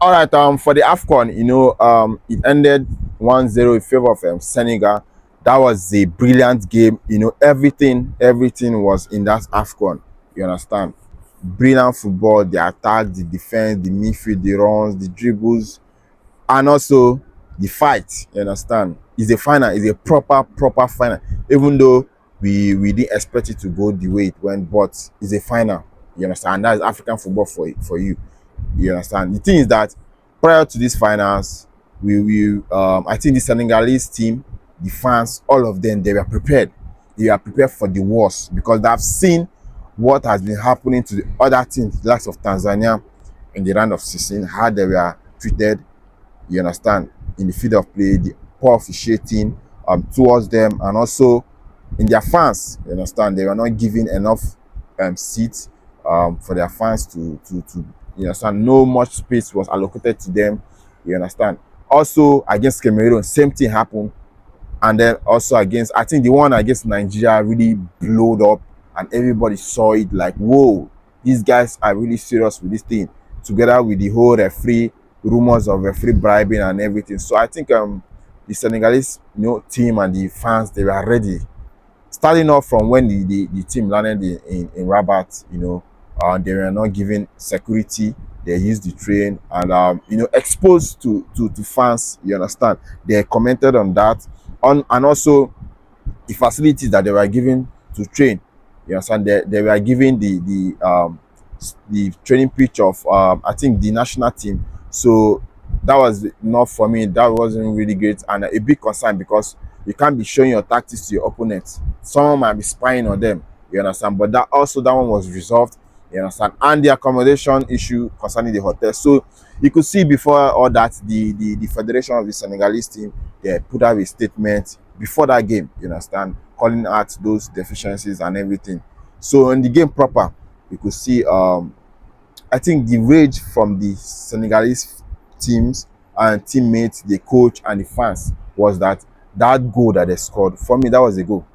All right, for the Afcon, it ended 1-0 in favor of Senegal. That was a brilliant game. Everything was in that Afcon. You understand? Brilliant football, the attack, the defense, the midfield, the runs, the dribbles, and also the fight. You understand? It's a final. It's a proper final. Even though we didn't expect it to go the way it went, but it's a final. You understand? And that is African football for you. You understand? The thing is that prior to these finals, I think the Senegalese team, the fans, all of them, they were prepared. They were prepared for the worst because they've seen what has been happening to the other teams, the likes of Tanzania in the round of 16, how they were treated, you understand, in the field of play, the poor officiating towards them, and also in their fans, you understand, they were not giving enough seats for their fans to you understand. No much space was allocated to them, you understand. Also against Cameroon, same thing happened. And then also against, I think the one against Nigeria really blowed up, and everybody saw it like, whoa, these guys are really serious with this thing, together with the whole referee, rumors of referee bribing and everything. So I think the Senegalese team and the fans, they were ready, starting off from when the team landed in Rabat. They were not given security. They used the train, and exposed to fans, you understand. They commented on that, and also the facilities that they were given to train, you understand. They were given the training pitch of I think the national team. So that was not, for me, that wasn't really great, and a big concern, because you can't be showing your tactics to your opponents. Someone might be spying on them, you understand. But that one was resolved, you understand. And the accommodation issue concerning the hotel. So you could see before all that, the federation of the Senegalese team, they put out a statement before that game, you understand, calling out those deficiencies and everything. So in the game proper, you could see I think the rage from the Senegalese teams and teammates, the coach and the fans, was that goal that they scored. For me, that was a goal.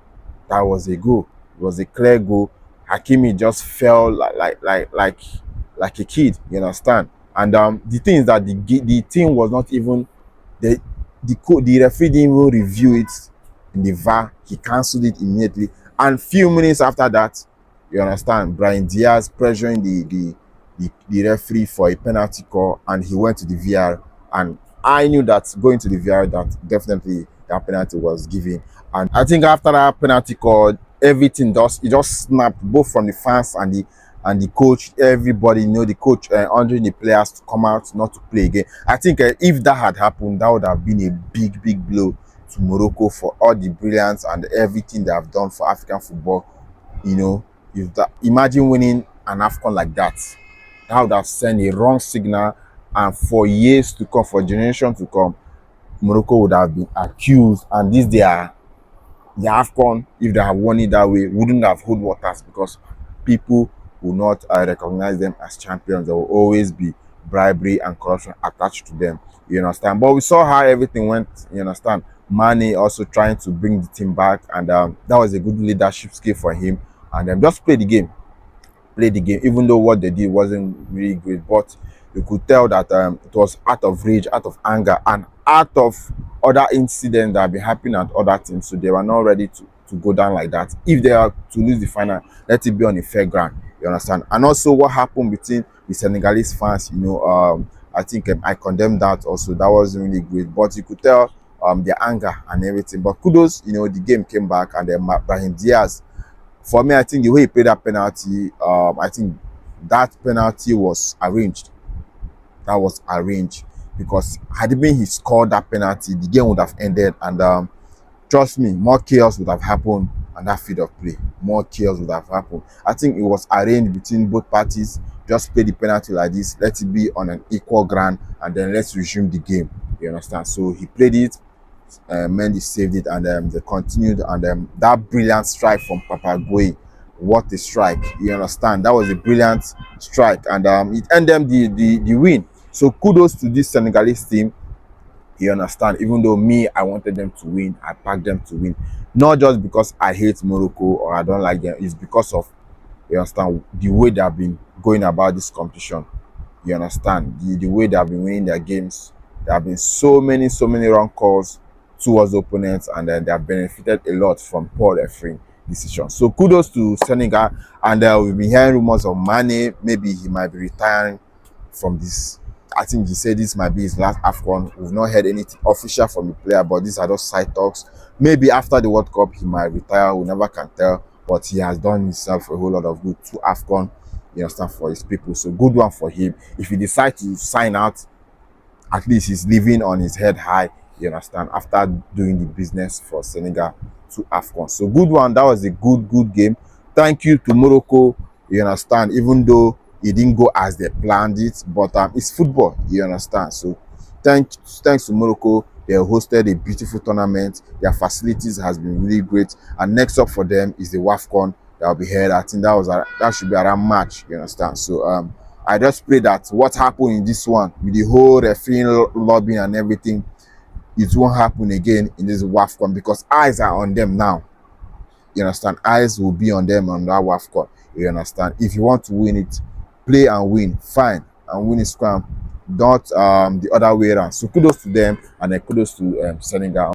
That was a goal. It was a clear goal. Hakimi just fell like a kid, you understand. And the thing is that the team was not even, the referee didn't even review it in the VAR. He cancelled it immediately. And few minutes after that, you understand, Brian Diaz pressuring the referee for a penalty call, and he went to the VR. And I knew that going to the VR, that definitely that penalty was given. And I think after that penalty call, everything just snapped, both from the fans and the coach. Everybody, the coach ordering the players to come out, not to play again. I think if that had happened, that would have been a big blow to Morocco for all the brilliance and everything they have done for African football. Imagine winning an Afcon like that. That would have sent a wrong signal, and for years to come, for generations to come, Morocco would have been accused, and this the Afcon, if they have won it that way, wouldn't have hold waters, because people will not recognize them as champions. There will always be bribery and corruption attached to them, you understand. But we saw how everything went, you understand. Mane also trying to bring the team back, and that was a good leadership skill for him. And just play the game, even though what they did wasn't really great. But you could tell that it was out of rage, out of anger, and out of other incidents that have been happening at other teams. So they were not ready to go down like that. If they are to lose the final, let it be on a fair ground, you understand. And also what happened between the Senegalese fans, I think I condemned that also. That wasn't really great, but you could tell their anger and everything. But kudos, the game came back, and then Brahim Diaz, for me, I think the way he played that penalty, I think that penalty was arranged. That was arranged, because had it been he scored that penalty, the game would have ended, and trust me, more chaos would have happened on that field of play. More chaos would have happened. I think it was arranged between both parties. Just play the penalty like this, let it be on an equal ground, and then let's resume the game. You understand? So he played it. Mendy saved it, and they continued, and that brilliant strike from Papagui, what a strike, you understand. That was a brilliant strike, and it ended them the win. So kudos to this Senegalese team, you understand. Even though me, I wanted them to win, I backed them to win, not just because I hate Morocco or I don't like them. It's because of, you understand, the way they have been going about this competition. You understand? The way they have been winning their games, there have been so many wrong calls towards opponents, and then they have benefited a lot from poor refereeing decisions. So kudos to Senegal, and we've been hearing rumors of Mane. Maybe he might be retiring from this. I think he said this might be his last AFCON. We've not heard anything official from the player, but these are just side talks. Maybe after the World Cup he might retire. We never can tell. But he has done himself a whole lot of good to AFCON. You understand, for his people. So good one for him. If he decides to sign out, at least he's living on his head high, you understand, after doing the business for Senegal to AFCON. So good one. That was a good game. Thank you to Morocco, you understand, even though it didn't go as they planned it, but it's football, you understand. So thanks to Morocco. They hosted a beautiful tournament. Their facilities has been really great, and next up for them is the WAFCON that will be held. I think that should be around March, you understand. So I just pray that what happened in this one with the whole refereeing lobbying and everything, it won't happen again in this WAFCON, because eyes are on them now. You understand? Eyes will be on them on that WAFCON. You understand? If you want to win it, play and win. Fine. And win is scrum. Not the other way around. So kudos to them, and then kudos to Senegal.